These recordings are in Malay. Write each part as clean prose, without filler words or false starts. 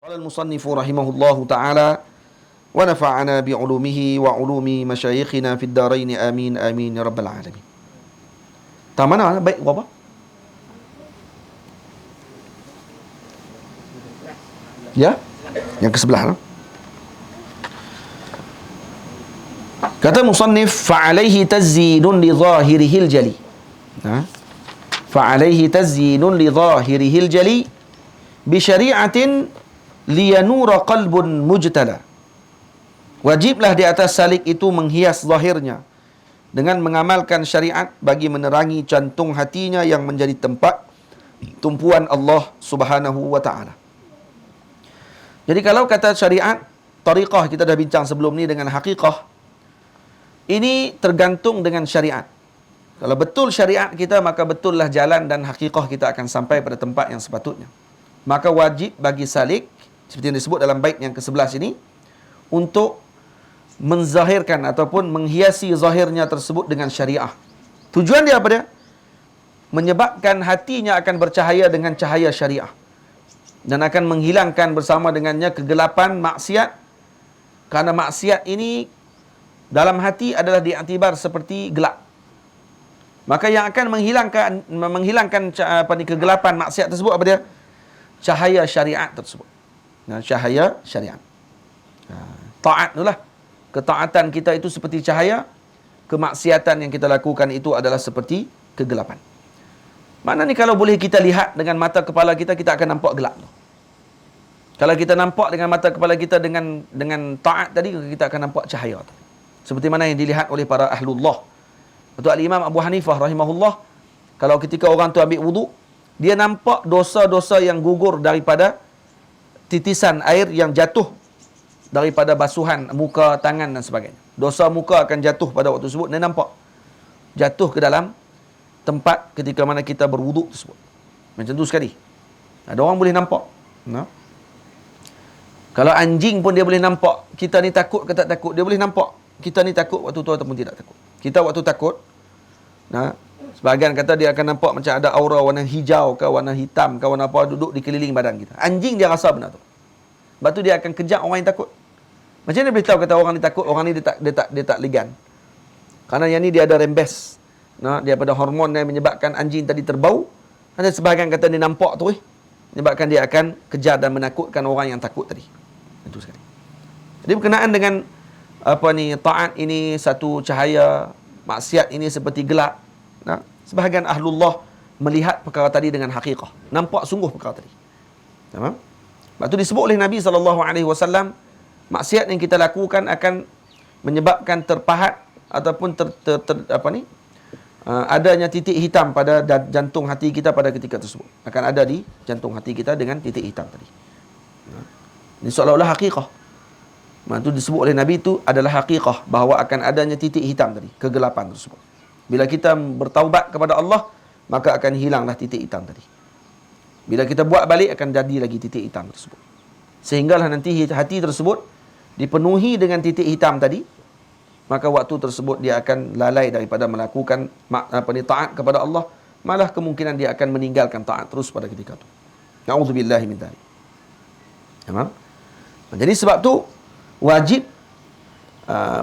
قال المصنف رحمه الله تعالى ونفعنا بعلومه وعلوم مشايخنا في الدارين آمين آمين يا رب العالمين. Tak mana baik berapa? Ya? Yang ke sebelah. Kata musannif fa'alaihi tazyinun li zahirihil jali. Fa'alaihi tazyinun li zahirihil jali bi syari'atin liyanura qalbun mujtala. Wajiblah di atas salik itu menghias zahirnya dengan mengamalkan syariat bagi menerangi jantung hatinya yang menjadi tempat tumpuan Allah Subhanahu wa taala. Jadi kalau kata syariat, tariqah kita dah bincang sebelum ni dengan hakikah. Ini tergantung dengan syariat. Kalau betul syariat kita, maka betullah jalan dan hakikah kita akan sampai pada tempat yang sepatutnya. Maka wajib bagi salik, seperti yang disebut dalam bait yang ke-11 ini, untuk menzahirkan ataupun menghiasi zahirnya tersebut dengan syariah. Tujuan dia apa dia? Menyebabkan hatinya akan bercahaya dengan cahaya syariah. Dan akan menghilangkan bersama dengannya kegelapan maksiat. Karena maksiat ini dalam hati adalah diiktibar seperti gelap. Maka yang akan menghilangkan kegelapan maksiat tersebut apa dia? Cahaya syariat tersebut. Nah, cahaya syariat. Taat itulah. Ketaatan kita itu seperti cahaya, kemaksiatan yang kita lakukan itu adalah seperti kegelapan. Mana ni kalau boleh kita lihat dengan mata kepala kita, kita akan nampak gelap tu. Kalau kita nampak dengan mata kepala kita dengan taat tadi, kita akan nampak cahaya tu. Seperti mana yang dilihat oleh para ahlullah. Betul Al-Imam Abu Hanifah rahimahullah, kalau ketika orang tu ambil wuduk, dia nampak dosa-dosa yang gugur daripada titisan air yang jatuh daripada basuhan muka, tangan dan sebagainya. Dosa muka akan jatuh pada waktu tersebut. Dia nampak jatuh ke dalam tempat ketika mana kita berwuduk tersebut. Macam tu sekali. Ada orang boleh nampak. Kalau anjing pun dia boleh nampak. Kita ni takut ke tak takut, dia boleh nampak. Kita ni takut waktu tu ataupun tidak takut. Kita waktu takut, sebahagian kata dia akan nampak macam ada aura warna hijau ke, warna hitam ke, warna apa duduk di keliling badan kita. Anjing dia rasa benda tu. Sebab tu dia akan kejar orang yang takut. Macam mana dia beritahu kata orang ni takut, orang ni dia tak ligan. Kerana yang ni dia ada rembes. Dia pada hormon yang menyebabkan anjing tadi terbau. Ada sebahagian kata dia nampak tu menyebabkan dia akan kejar dan menakutkan orang yang takut tadi. Itu sekali. Jadi berkenaan dengan taat ini satu cahaya, maksiat ini seperti gelap. Sebahagian ahlullah melihat perkara tadi dengan hakikah. Nampak sungguh perkara tadi. Faham? Sebab tu disebut oleh Nabi SAW, maksiat yang kita lakukan akan menyebabkan terpahat ataupun adanya titik hitam pada jantung hati kita pada ketika tersebut. Akan ada di jantung hati kita dengan titik hitam tadi. Ini seolah-olah hakikah. Itu disebut oleh Nabi itu adalah hakikah, bahawa akan adanya titik hitam tadi, kegelapan tersebut. Bila kita bertaubat kepada Allah, maka akan hilanglah titik hitam tadi. Bila kita buat balik, akan jadi lagi titik hitam tersebut. Sehinggalah nanti hati tersebut dipenuhi dengan titik hitam tadi, maka waktu tersebut dia akan lalai daripada melakukan taat kepada Allah. Malah kemungkinan dia akan meninggalkan taat terus pada ketika itu. Na'udzubillahi min dzalik. Jadi sebab tu wajib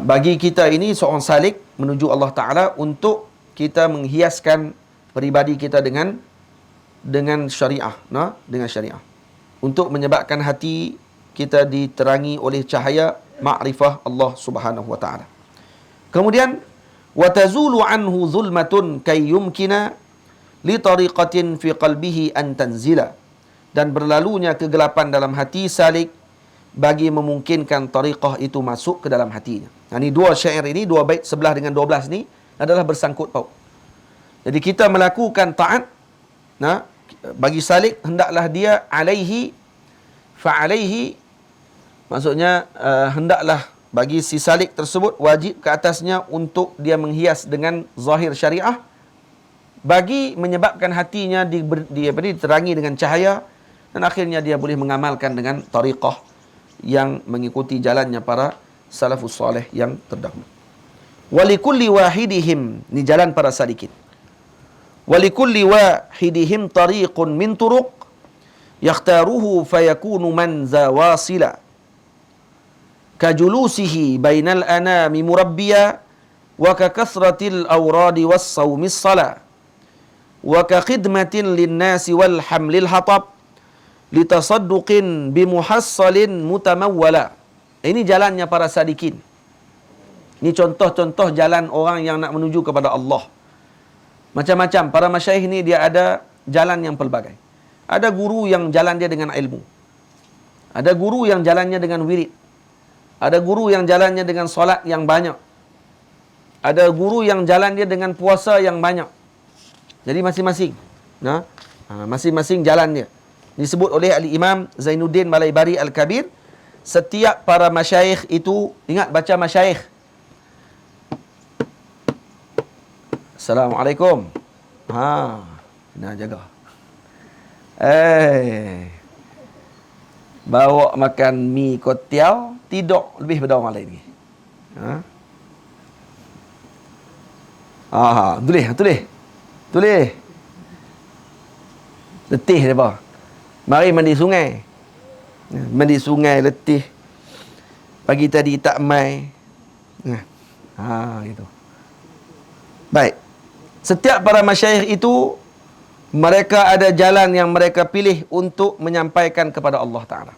bagi kita ini seorang salik menuju Allah Ta'ala untuk kita menghiaskan peribadi kita dengan syariah, dengan syariah, untuk menyebabkan hati kita diterangi oleh cahaya ma'rifah Allah Subhanahu wa taala. Kemudian wa tazulu anhu zulmatun kay yumkina li tariqatin fi qalbihi an tanzila, dan berlalunya kegelapan dalam hati salik bagi memungkinkan tariqah itu masuk ke dalam hatinya. Ini dua syair ini, dua bait 11 dengan 12 ni adalah bersangkut paut. Jadi kita melakukan taat, bagi salik hendaklah dia alaihi fa'alaihi, maksudnya hendaklah bagi si salik tersebut wajib ke atasnya untuk dia menghias dengan zahir syariah bagi menyebabkan hatinya diterangi dengan cahaya, dan akhirnya dia boleh mengamalkan dengan tariqah yang mengikuti jalannya para salafus salih yang terdahulu. Walikulli wahidihim, ni jalan para salikin. Walikulli wahidihim tariqun min turuq yakhtaruhu fayakunu manza wasila kajulusihi bainal anami murabbiya wa ka kasratil awradi was sawmis sala wa ka khidmatin linnasi wal hamlil hatab litasadduqin bimuhassalin mutamawwala. Ini jalannya para sadikin. Ini contoh-contoh jalan orang yang nak menuju kepada Allah. Macam-macam. Para masyayikh ni dia ada jalan yang pelbagai. Ada guru yang jalan dia dengan ilmu. Ada guru yang jalannya dengan wirid. Ada guru yang jalannya dengan solat yang banyak. Ada guru yang jalan dia dengan puasa yang banyak. Jadi masing-masing. Masing-masing jalan dia. Disebut oleh Al-Imam Zainuddin Malaibari Al-Kabir. Setiap para masyayikh itu, ingat baca masyayikh. Assalamualaikum. Kena jaga. Bawa makan mi kotiau, tidur lebih pada orang lain ni. Tulis. Letih depa. Mari mandi sungai. Mandi sungai letih. Pagi tadi tak mai. Gitu. Baik. Setiap para masyayikh itu mereka ada jalan yang mereka pilih untuk menyampaikan kepada Allah Ta'ala.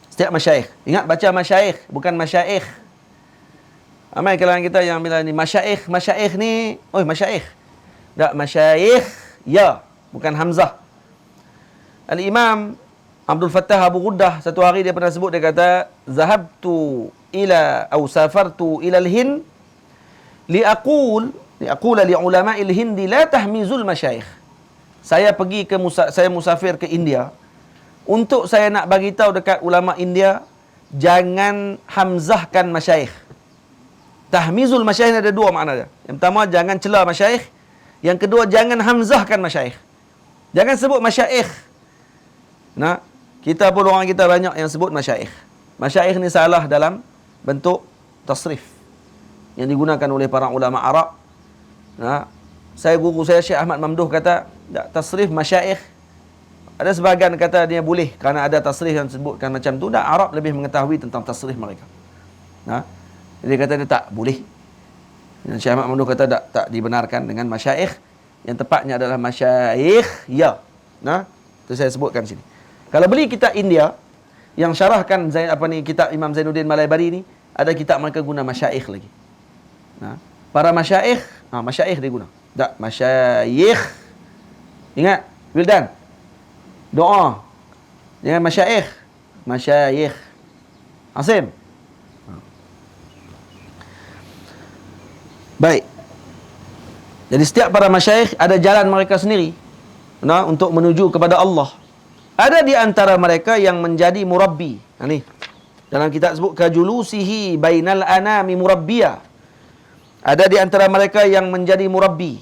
Setiap masyayikh. Ingat baca masyayikh, bukan masyayikh. Ramai kalangan kita yang bilang ni masyayikh. Masyayikh ni, masyayikh. Tak, masyayikh, ya. Bukan hamzah. Al-Imam Abdul Fattah Abu Ghuddah, satu hari dia pernah sebut, dia kata, Zahabtu ila, atau safartu ila al-Hind, li'aqula li'ulama'il Hindi la tahmizul masyayikh. Saya pergi saya musafir ke India untuk saya nak bagi tahu dekat ulama India, jangan hamzahkan masyayikh. Tahmizul masyayikh ada dua makna dia. Yang pertama, jangan cela masyayikh. Yang kedua, jangan hamzahkan masyayikh. Jangan sebut masyayikh. Kita pun orang kita banyak yang sebut masyayikh. Masyayikh ni salah dalam bentuk tasrif yang digunakan oleh para ulama Arab. Guru saya Syekh Ahmad Mamduh kata, tasrif masyayikh, ada sebahagian kata dia boleh kerana ada tasrif yang disebutkan macam tu. Arab lebih mengetahui tentang tasrif mereka. Dia kata dia tak boleh. Dan Syekh Ahmad Mamduh kata tak dibenarkan dengan masyayikh. Yang tepatnya adalah masyayikh, ya. Itu saya sebutkan sini. Kalau beli kitab India yang syarahkan kitab Imam Zainuddin Malaibari ni, ada kitab mereka guna masyayikh lagi. Para masyayikh, masyayikh dia guna. Tak, masyayikh. Ingat, Wildan. Doa. Jangan masyayikh. Masyayikh. Asim. Baik. Jadi setiap para masyayikh ada jalan mereka sendiri untuk menuju kepada Allah. Ada di antara mereka yang menjadi murabbi. Ni dalam kitab sebut kajulusihi bainal anami murabbiya. Ada di antara mereka yang menjadi murabbi.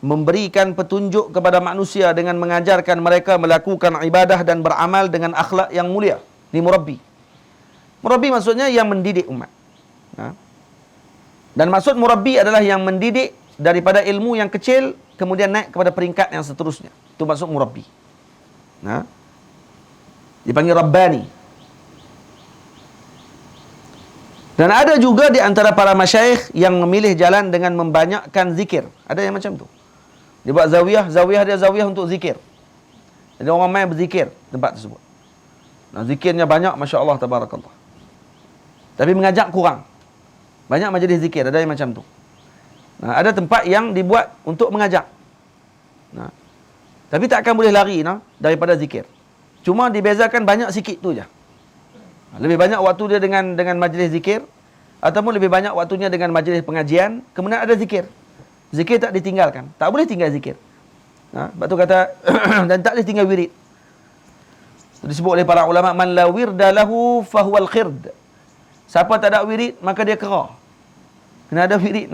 Memberikan petunjuk kepada manusia dengan mengajarkan mereka melakukan ibadah dan beramal dengan akhlak yang mulia. Ini murabbi. Murabbi maksudnya yang mendidik umat. Dan maksud murabbi adalah yang mendidik daripada ilmu yang kecil kemudian naik kepada peringkat yang seterusnya. Itu maksud murabbi. Dipanggil Rabbani. Dan ada juga di antara para masyayikh yang memilih jalan dengan membanyakkan zikir. Ada yang macam tu. Dia buat zawiyah, dia zawiyah untuk zikir. Jadi orang main berzikir tempat tersebut. Zikirnya banyak, Masya Allah, Tabarakallah. Tapi mengajak kurang. Banyak majlis zikir, ada yang macam tu. Ada tempat yang dibuat untuk mengajak. Tapi tak akan boleh lari daripada zikir. Cuma dibezakan banyak sikit tu je. Lebih banyak waktu dia dengan majlis zikir, ataupun lebih banyak waktunya dengan majlis pengajian, kemudian ada zikir. Zikir tak ditinggalkan. Tak boleh tinggal zikir. Sebab tu kata dan tak boleh tinggal wirid. Itu disebut oleh para ulama, man la wirda lahu fahuwal khird. Siapa tak ada wirid, maka dia kera. Kena ada wirid.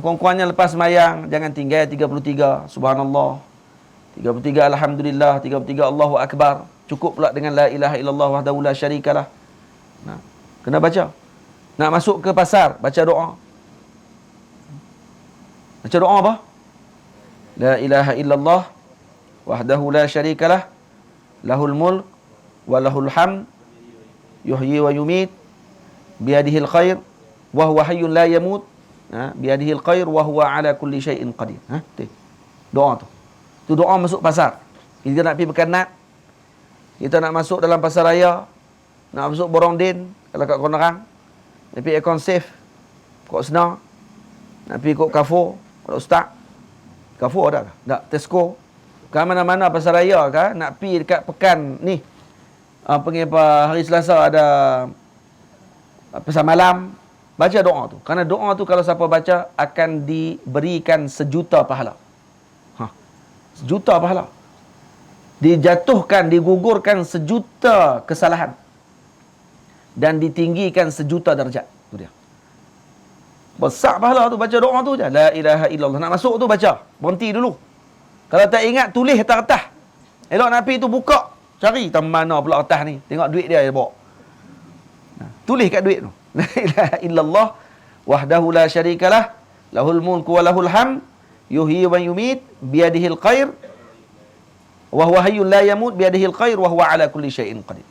Kurang-kurangnya lepas semayang, jangan tinggal 33 subhanallah, 33 alhamdulillah, 33 Allahu akbar. Cukup pula dengan la ilaha illallah wahdahu la syarikalah. Kena baca. Nak masuk ke pasar, baca doa. Baca doa apa? La ilaha illallah wahdahu la syarikalah, lahul mulk wa lahul hamd, yuhyi wa yumit, biyadihil khair wa huwa hayyun la yamut, biyadihil khair wa huwa ala kulli syai'in qadir. Doa tu. Tu doa masuk pasar. Kita nak pergi makan nat, kita nak masuk dalam pasar raya, nak masuk borong din, kalau kat Konerang, nak pergi Aircon Safe, Kok Senar, nak pergi Kok Carrefour, Kok Ustaz, Carrefour ada ke? Tak, Tesco, ke mana-mana pasar raya ke, nak pergi dekat pekan ni, hari Selasa ada pasar malam, baca doa tu. Kerana doa tu kalau siapa baca akan diberikan 1,000,000 pahala. Sejuta pahala. Dijatuhkan, digugurkan 1,000,000 kesalahan. Dan ditinggikan 1,000,000 darjat. Itu dia. Besar pahala tu, baca doa tu je. La ilaha illallah. Nak masuk tu baca. Berhenti dulu. Kalau tak ingat, tulis atas kertas. Elok nak pergi tu buka. Cari tam mana pula kertas ni. Tengok duit dia bawa. Tulis kat duit tu. La ilaha illallah. Wahdahu la syarikalah. Lahul mulku wa lahul hamd. Yuhyi wa yumit. Biyadihil khair. Wa huwa hayyun la yamut. Biyadihil khair. Wa huwa ala kulli syai'in qadir.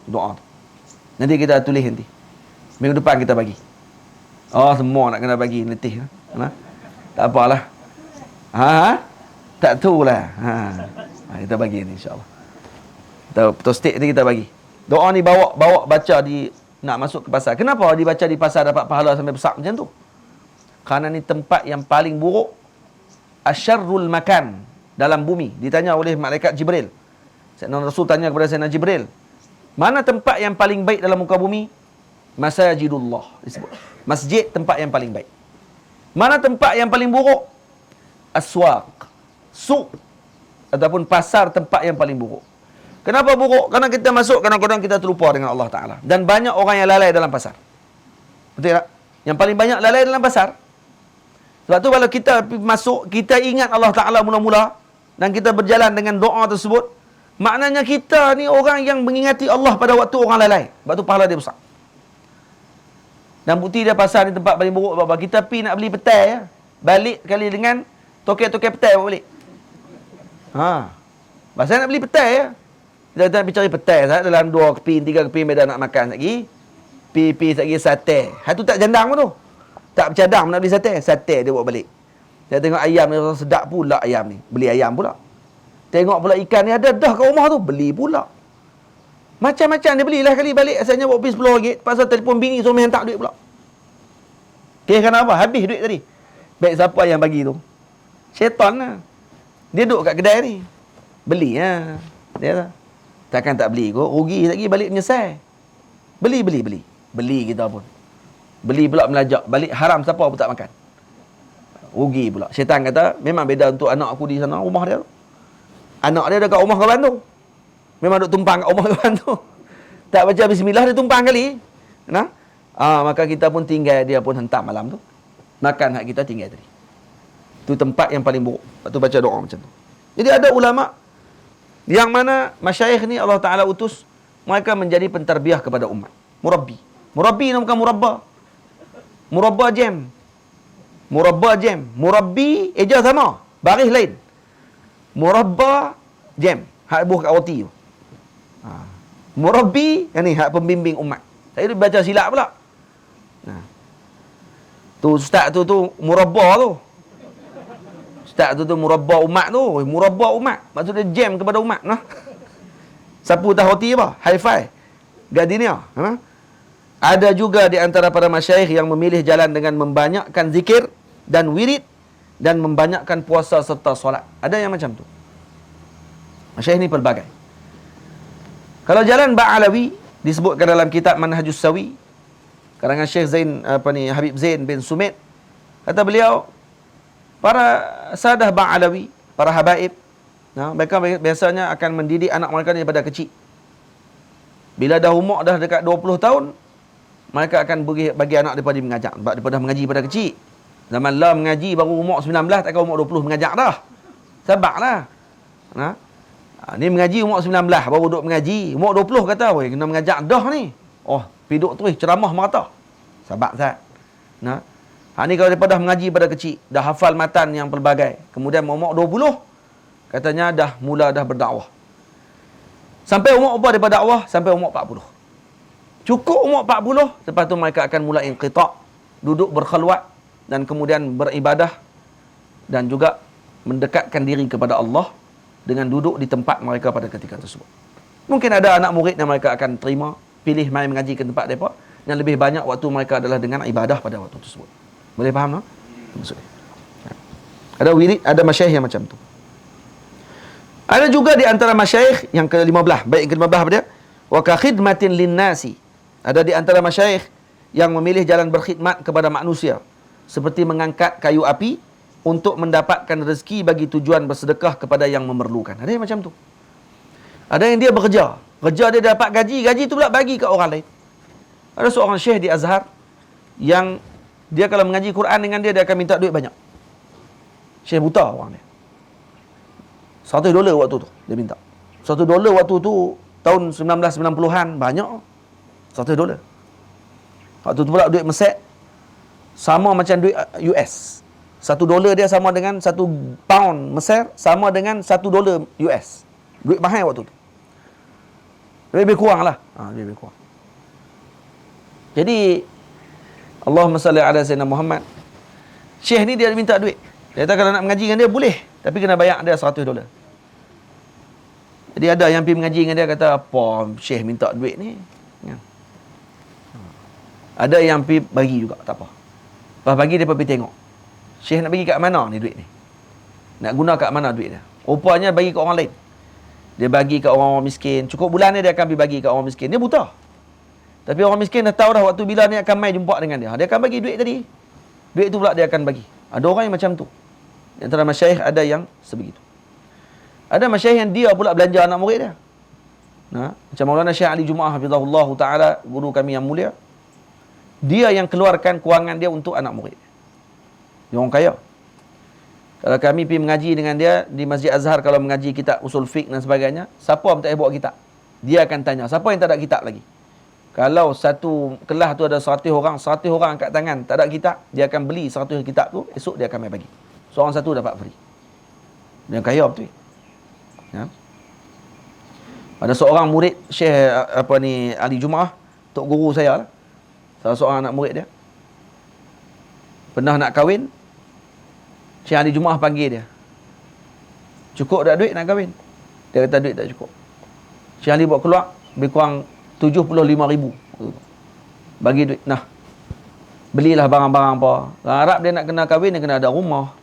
Doa tu. Nanti kita tulis nanti. Minggu depan kita bagi. Semua nak kena bagi letih. Tak apalah. Tak tahulah. Kita bagi ni insya-Allah. Kita postik ni kita bagi. Doa ni bawa baca di nak masuk ke pasar. Kenapa dibaca di pasar dapat pahala sampai besar macam tu? Kerana ni tempat yang paling buruk, asyarrul makan dalam bumi. Ditanya oleh malaikat Jibril. Sayyidina Rasul tanya kepada Sayyidina Jibril, mana tempat yang paling baik dalam muka bumi? Masajidullah disebut. Masjid tempat yang paling baik. Mana tempat yang paling buruk? Aswaq. Suq ataupun pasar tempat yang paling buruk. Kenapa buruk? Kerana kita masuk, kadang-kadang kita terlupa dengan Allah Ta'ala. Dan banyak orang yang lalai dalam pasar. Betul tak? Yang paling banyak lalai dalam pasar. Sebab tu kalau kita masuk, kita ingat Allah Ta'ala mula-mula, dan kita berjalan dengan doa tersebut, maknanya kita ni orang yang mengingati Allah pada waktu orang lalai. Sebab tu pahala dia besar. Dan bukti dia pasar ni tempat paling buruk. Sebab kita pergi nak beli petai ya. Balik kali dengan toket-toket petai bawa balik. Pasal nak beli petai ya. Kita nak pergi cari petai dalam 2 keping, 3 keping beda nak makan lagi. Pi lagi sate. Tu tak jandang pun tu. Tak bercadang nak beli sate. Sate dia bawa balik. Dia tengok ayam ni sedap pula ayam ni. Beli ayam pula. Tengok pula ikan ni ada dah kat rumah tu. Beli pula. Macam-macam dia belilah kali balik. Asalnya bawa pergi RM10. Pasal telefon bini suami hantar duit pula. Kira apa? Habis duit tadi. Baik siapa yang bagi tu? Syaitan lah. Dia duduk kat kedai ni. Beli lah. Dia lah. Takkan tak beli kot. Rugi lagi balik menyesal. Beli. Beli kita pun. Beli pula melajak. Balik haram siapa pun tak makan. Rugi pula. Syaitan kata, memang beda untuk anak aku di sana, rumah dia tu. Anak dia dekat rumah kawan tu. Memang duk tumpang kat rumah kawan tu. Tak baca bismillah, dia tumpang kali. Maka kita pun tinggal, dia pun hentam malam tu. Makan hak kita tinggal tadi. Itu tempat yang paling buruk. Lepas tu baca doa macam tu. Jadi ada ulama yang mana masyayikh ni Allah Ta'ala utus, mereka menjadi pentarbiah kepada umat. Murabbi. Murabbi ni bukan murabba. Murabba jam. Murabba jam. Murabbi eja sama. Baris lain. Murabba jam. Hak buah kat roti tu. Murabbi, yang ni hak pembimbing umat. Saya baca silap pula. Tu ustaz tu murabba tu. Ustaz tu murabba umat tu. Murabba umat. Maksudnya jam kepada umat. Sapu tah roti apa? Hi-fi. Gardenia. Ada juga di antara para masyayikh yang memilih jalan dengan membanyakkan zikir dan wirid dan membanyakkan puasa serta solat. Ada yang macam tu. Masyayikh ni pelbagai. Kalau jalan Ba'alawi disebutkan dalam kitab Manhajus Sawi karangan Syekh Habib Zain bin Sumit, kata beliau, para sadah Ba'alawi, para habaib, mereka biasanya akan mendidik anak mereka daripada kecil. Bila dah umur dah dekat 20 tahun, mereka akan bagi anak daripada mengajak. Sebab daripada mengaji pada kecil. Zaman lah mengaji baru umur 19, takkan umur 20 mengajak dah. Sabarlah. Ni mengaji umur 19, baru duduk mengaji. Umur 20 kata, weh, kena mengajak dah ni. Pergi duduk terus, ceramah merata. Sabar, Zat. Ni kalau daripada mengaji pada kecil, dah hafal matan yang pelbagai. Kemudian umur 20, Katanya dah berdakwah. Sampai umur apa daripada dakwah? Sampai umur 40. Cukup umur 40, lepas tu mereka akan mula inqita', duduk berkhalwat dan kemudian beribadah dan juga mendekatkan diri kepada Allah dengan duduk di tempat mereka pada ketika tersebut. Mungkin ada anak murid yang mereka akan terima, pilih mai mengaji ke tempat mereka, yang lebih banyak waktu mereka adalah dengan ibadah pada waktu tersebut. Boleh faham tak? Maksudnya. Ada wirid, ada masyayikh yang macam tu. Ada juga di antara masyayikh yang ke-15, baik yang ke-15 apa dia? Wa ka khidmatin linnasi. Ada di antara masyayikh yang memilih jalan berkhidmat kepada manusia, seperti mengangkat kayu api untuk mendapatkan rezeki bagi tujuan bersedekah kepada yang memerlukan. Ada yang macam tu. Ada yang dia bekerja, kerja dia dapat gaji tu pula bagi ke orang lain. Ada seorang syekh di Azhar yang dia kalau mengaji Quran dengan dia akan minta duit banyak. Syekh buta orang dia. $100 waktu tu dia minta. $100 waktu tu tahun 1990-an banyak. $100. Waktu tu pula duit Mesir sama macam duit US. $1 dia sama dengan 1 pound Mesir sama dengan $1 US. Duit mahal waktu tu. Lebih kurang lah. Lebih kurang. Jadi Allahumma salli ala Sayyidina Muhammad. Syekh ni dia minta duit. Dia kata kalau nak mengaji dengan dia boleh, tapi kena bayar dia $100. Jadi ada yang pergi mengaji dengan dia kata, apa Syekh minta duit ni? Ya. Ada yang pergi bagi juga, tak apa. Lepas bagi dia pergi tengok. Syekh nak bagi kat mana ni duit ni? Nak guna kat mana duit dia? Rupanya bagi kat orang lain. Dia bagi kat orang-orang miskin. Cukup bulan ni dia akan pergi bagi kat orang miskin. Dia buta. Tapi orang miskin dah tahu dah waktu bila ni akan mai jumpa dengan dia. Dia akan bagi duit tadi. Duit tu pula dia akan bagi. Ada orang yang macam tu. Di antara masyayikh ada yang sebegitu. Ada masyayikh yang dia pula belanja anak murid dia. Macam Maulana Syekh Ali Jumaah hafizahullah taala, guru kami yang mulia. Dia yang keluarkan kewangan dia untuk anak murid. Dia orang kaya. Kalau kami pergi mengaji dengan dia di Masjid Azhar, kalau mengaji kitab usul fiqh dan sebagainya, siapa yang tak bawa kitab? Dia akan tanya, siapa yang tak ada kitab lagi? Kalau satu kelas tu ada 100 orang, 100 orang angkat tangan, tak ada kitab, dia akan beli 100 kitab tu, esok dia akan mai bagi. Seorang satu dapat free. Dia kaya betul. Ya. Ada seorang murid Syekh Ali Jumaah, tok guru saya lah. Salah seorang anak murid dia. Pernah nak kahwin, Syekh Ali Jumaah panggil dia. Cukup tak duit nak kahwin? Dia kata duit tak cukup. Syekh Ali buat keluar, lebih kurang 75,000. Bagi duit. Nah, belilah barang-barang apa. Orang Arab dia nak kena kahwin, dia kena ada rumah.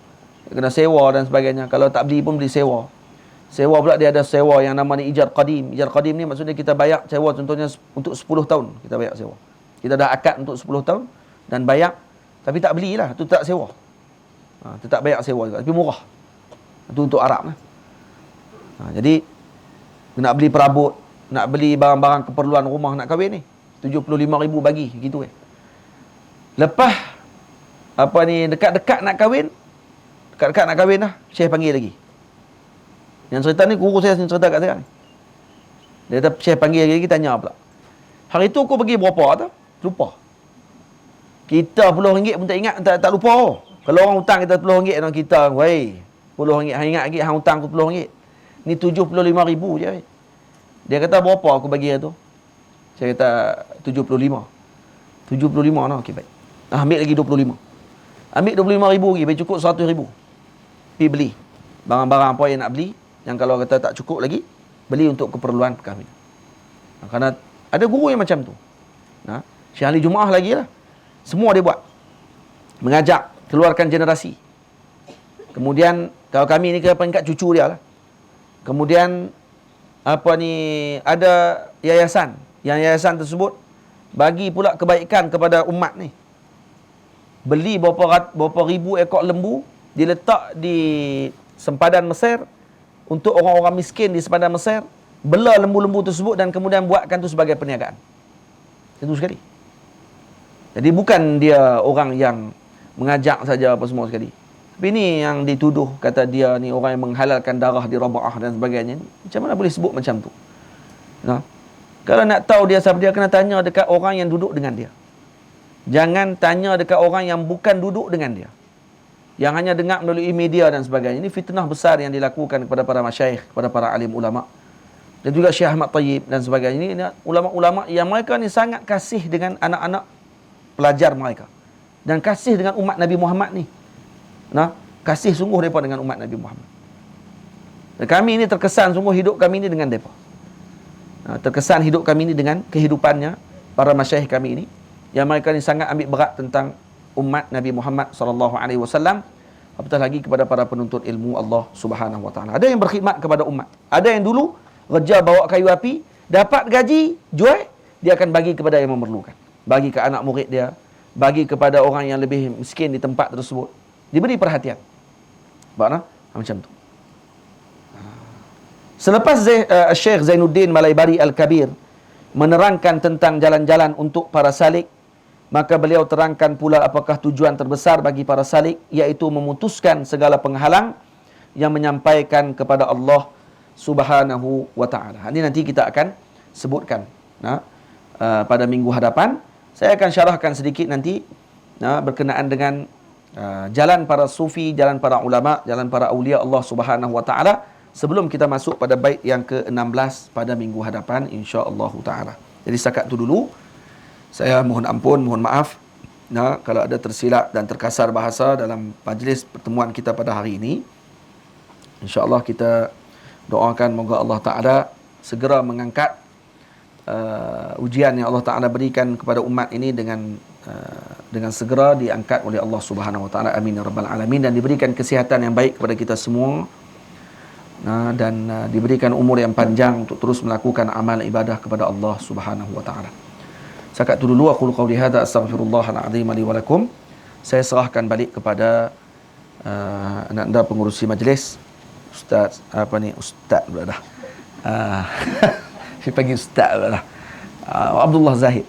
Dia kena sewa dan sebagainya. Kalau tak beli pun beli sewa. Sewa pula dia ada sewa yang namanya ijar qadim. Ijar qadim ni maksudnya kita bayar sewa contohnya untuk 10 tahun. Kita bayar sewa. Kita dah akad untuk 10 tahun dan bayar. Tapi tak belilah. Itu tak sewa. Itu tak bayar sewa juga. Tapi murah. Itu untuk Arab lah. Jadi nak beli perabot, nak beli barang-barang keperluan rumah nak kahwin ni, 75,000 bagi gitu kan. Lepas dekat-dekat nak kahwin, dah Syekh panggil lagi. Yang cerita ni guru saya cerita kat saya ni. Dia kata Syekh panggil lagi, tanya pula. Hari tu aku bagi berapa tu? Lupa. Kita RM10 pun tak ingat, tak lupa. Kalau orang hutang kita RM10 dengan kita, wei, RM10 hang ingat lagi hang hutang aku RM10. Ni 75,000 je. Dia kata berapa aku bagi dia tu? Saya kata 75. 75 nah, okey baik. Ambil lagi 25. Ambil 25,000 lagi, baik cukup 100,000. Pergi beli barang-barang apa yang nak beli, yang kalau kata tak cukup lagi, beli untuk keperluan perkahwinan. Kerana ada guru yang macam tu. Syekh Ali Jumaah lagi lah. Semua dia buat. Mengajak, keluarkan generasi. Kemudian kalau kami ni ke peringkat cucu dia lah. Kemudian ada yayasan. Yang yayasan tersebut bagi pula kebaikan kepada umat ni. Beli berapa ribu ekor lembu, diletak di sempadan Mesir untuk orang-orang miskin di sempadan Mesir, bela lembu-lembu tersebut dan kemudian buatkan tu sebagai perniagaan. Itu sekali. Jadi bukan dia orang yang mengajak saja apa semua sekali. Tapi ni yang dituduh, kata dia ni orang yang menghalalkan darah di Raba'ah dan sebagainya. Macam mana boleh sebut macam tu? Kalau nak tahu dia siapa, dia kena tanya dekat orang yang duduk dengan dia. Jangan tanya dekat orang yang bukan duduk dengan dia. yang hanya dengar melalui media dan sebagainya. Ini fitnah besar yang dilakukan kepada para masyayikh, kepada para alim ulama. Dan juga Syekh Ahmad Tayyib dan sebagainya. Ini ulama-ulama yang mereka ni sangat kasih dengan anak-anak pelajar mereka. Dan kasih dengan umat Nabi Muhammad ni. Nah, kasih sungguh mereka dengan umat Nabi Muhammad. Dan kami ini terkesan sungguh hidup kami ini dengan mereka. Terkesan hidup kami ini dengan kehidupannya para masyayikh kami ini. Yang mereka ni sangat ambil berat tentang umat Nabi Muhammad SAW, apatah lagi kepada para penuntut ilmu Allah Subhanahu wa taala. Ada yang berkhidmat kepada umat. Ada yang dulu kerja bawa kayu api, dapat gaji, jual, dia akan bagi kepada yang memerlukan. Bagi ke anak murid dia, bagi kepada orang yang lebih miskin di tempat tersebut. Diberi perhatian. Macam tu. Selepas Syekh Zainuddin Malaibari Al-Kabir menerangkan tentang jalan-jalan untuk para salik, maka beliau terangkan pula apakah tujuan terbesar bagi para salik, iaitu memutuskan segala penghalang yang menyampaikan kepada Allah Subhanahu wa taala. Ini nanti kita akan sebutkan pada minggu hadapan. Saya akan syarahkan sedikit nanti berkenaan dengan jalan para sufi, jalan para ulama, jalan para awliya Allah Subhanahu wa taala sebelum kita masuk pada bait yang ke-16 pada minggu hadapan insya-Allah taala. Jadi setakat itu dulu. Saya mohon ampun, mohon maaf kalau ada tersilap dan terkasar bahasa dalam majlis pertemuan kita pada hari ini. InsyaAllah kita doakan moga Allah Ta'ala segera mengangkat ujian yang Allah Ta'ala berikan kepada umat ini dengan segera diangkat oleh Allah Subhanahu Wa Ta'ala. Amin ya Rabbal Alamin. Dan diberikan kesihatan yang baik kepada kita semua. Dan diberikan umur yang panjang untuk terus melakukan amal ibadah kepada Allah Subhanahu Wa Ta'ala. Setakat itu dulu, aku qauli hadza astaghfirullahal azim li wa lakum. Saya serahkan balik kepada anda pengurusi majlis, Ustaz Ustaz pula dah. Saya panggil Ustaz pula dah. Abdullah Zahid,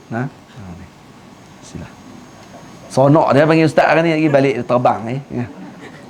Sila. Sonok dia panggil Ustaz kan ni lagi balik terbang .